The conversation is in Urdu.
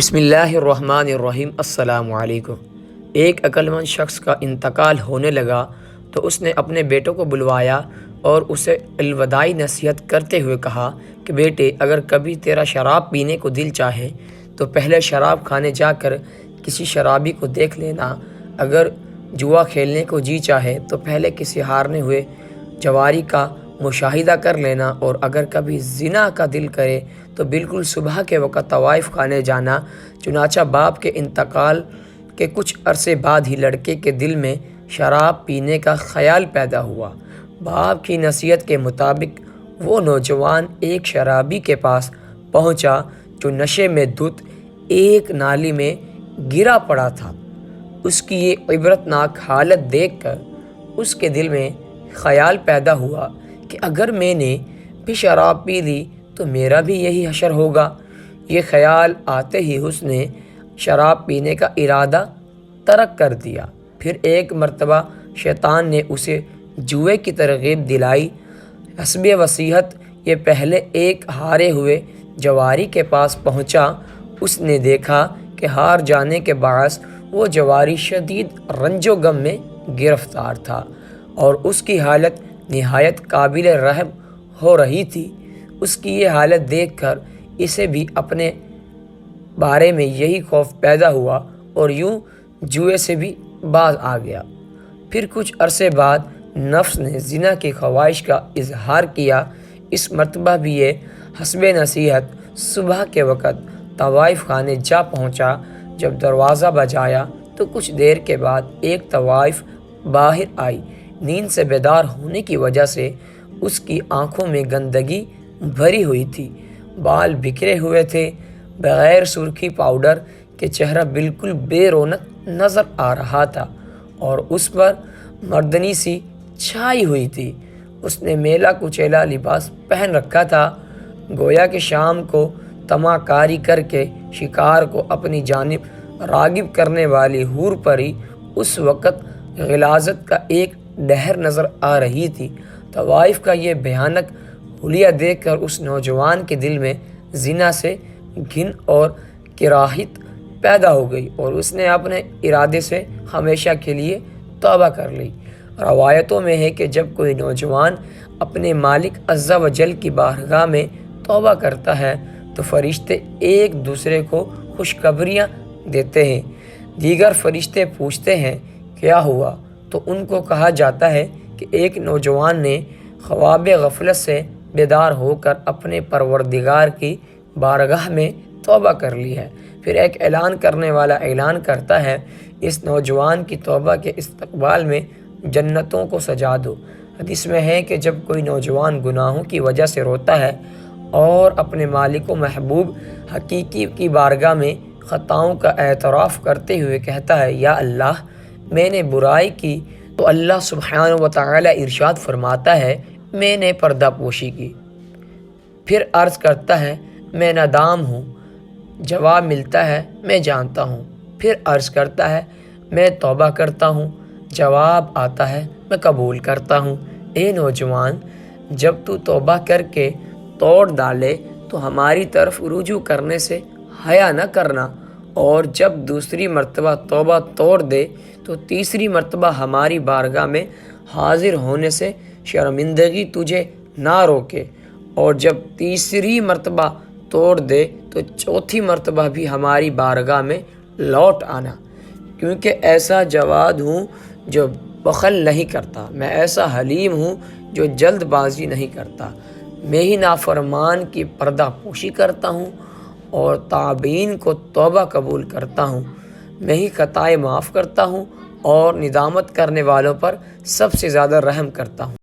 بسم اللہ الرحمن الرحیم۔ السلام علیکم۔ ایک عقلمند شخص کا انتقال ہونے لگا تو اس نے اپنے بیٹوں کو بلوایا اور اسے الوداعی نصیحت کرتے ہوئے کہا کہ بیٹے، اگر کبھی تیرا شراب پینے کو دل چاہے تو پہلے شراب کھانے جا کر کسی شرابی کو دیکھ لینا، اگر جوا کھیلنے کو جی چاہے تو پہلے کسی ہارنے ہوئے جواری کا مشاہدہ کر لینا، اور اگر کبھی زنا کا دل کرے تو بالکل صبح کے وقت طوائف کھانے جانا۔ چنانچہ باپ کے انتقال کے کچھ عرصے بعد ہی لڑکے کے دل میں شراب پینے کا خیال پیدا ہوا۔ باپ کی نصیحت کے مطابق وہ نوجوان ایک شرابی کے پاس پہنچا جو نشے میں دھت ایک نالی میں گرا پڑا تھا۔ اس کی یہ عبرتناک حالت دیکھ کر اس کے دل میں خیال پیدا ہوا کہ اگر میں نے بھی شراب پی لی تو میرا بھی یہی حشر ہوگا۔ یہ خیال آتے ہی اس نے شراب پینے کا ارادہ ترک کر دیا۔ پھر ایک مرتبہ شیطان نے اسے جوئے کی ترغیب دلائی۔ حسب وصیت یہ پہلے ایک ہارے ہوئے جواری کے پاس پہنچا۔ اس نے دیکھا کہ ہار جانے کے باعث وہ جواری شدید رنج و غم میں گرفتار تھا اور اس کی حالت نہایت قابل رحم ہو رہی تھی۔ اس کی یہ حالت دیکھ کر اسے بھی اپنے بارے میں یہی خوف پیدا ہوا اور یوں جوئے سے بھی باز آ گیا۔ پھر کچھ عرصے بعد نفس نے زنا کی خواہش کا اظہار کیا۔ اس مرتبہ بھی یہ حسب نصیحت صبح کے وقت طوائف خانے جا پہنچا۔ جب دروازہ بجایا تو کچھ دیر کے بعد ایک طوائف باہر آئی۔ نیند سے بیدار ہونے کی وجہ سے اس کی آنکھوں میں گندگی بھری ہوئی تھی، بال بکھرے ہوئے تھے، بغیر سرخی پاؤڈر کے چہرہ بالکل بے رونق نظر آ رہا تھا اور اس پر مردنی سی چھائی ہوئی تھی۔ اس نے میلا کچیلا لباس پہن رکھا تھا، گویا کہ شام کو طمع کاری کر کے شکار کو اپنی جانب راغب کرنے والی حور پری اس وقت غلاظت کا ایک ڈہر نظر آ رہی تھی۔ طوائف کا یہ بھیانک حلیہ دیکھ کر اس نوجوان کے دل میں زنا سے گھن اور کراہت پیدا ہو گئی اور اس نے اپنے ارادے سے ہمیشہ کے لیے توبہ کر لی۔ روایتوں میں ہے کہ جب کوئی نوجوان اپنے مالک عز و جل کی بارگاہ میں توبہ کرتا ہے تو فرشتے ایک دوسرے کو خوشخبریاں دیتے ہیں۔ دیگر فرشتے پوچھتے ہیں کیا ہوا، تو ان کو کہا جاتا ہے کہ ایک نوجوان نے خواب غفلت سے بیدار ہو کر اپنے پروردگار کی بارگاہ میں توبہ کر لی ہے۔ پھر ایک اعلان کرنے والا اعلان کرتا ہے، اس نوجوان کی توبہ کے استقبال میں جنتوں کو سجا دو۔ حدیث میں ہے کہ جب کوئی نوجوان گناہوں کی وجہ سے روتا ہے اور اپنے مالک و محبوب حقیقی کی بارگاہ میں خطاؤں کا اعتراف کرتے ہوئے کہتا ہے یا اللہ میں نے برائی کی، تو اللہ سبحانہ و تعالی ارشاد فرماتا ہے میں نے پردہ پوشی کی۔ پھر عرض کرتا ہے میں نادام ہوں، جواب ملتا ہے میں جانتا ہوں۔ پھر عرض کرتا ہے میں توبہ کرتا ہوں، جواب آتا ہے میں قبول کرتا ہوں۔ اے نوجوان، جب تو توبہ کر کے توڑ ڈالے تو ہماری طرف رجوع کرنے سے حیا نہ کرنا، اور جب دوسری مرتبہ توبہ توڑ دے تو تیسری مرتبہ ہماری بارگاہ میں حاضر ہونے سے شرمندگی تجھے نہ روکے، اور جب تیسری مرتبہ توڑ دے تو چوتھی مرتبہ بھی ہماری بارگاہ میں لوٹ آنا، کیونکہ ایسا جواد ہوں جو بخل نہیں کرتا، میں ایسا حلیم ہوں جو جلد بازی نہیں کرتا، میں ہی نافرمان کی پردہ پوشی کرتا ہوں اور تابعین کو توبہ قبول کرتا ہوں، میں ہی خطائیں معاف کرتا ہوں اور ندامت کرنے والوں پر سب سے زیادہ رحم کرتا ہوں۔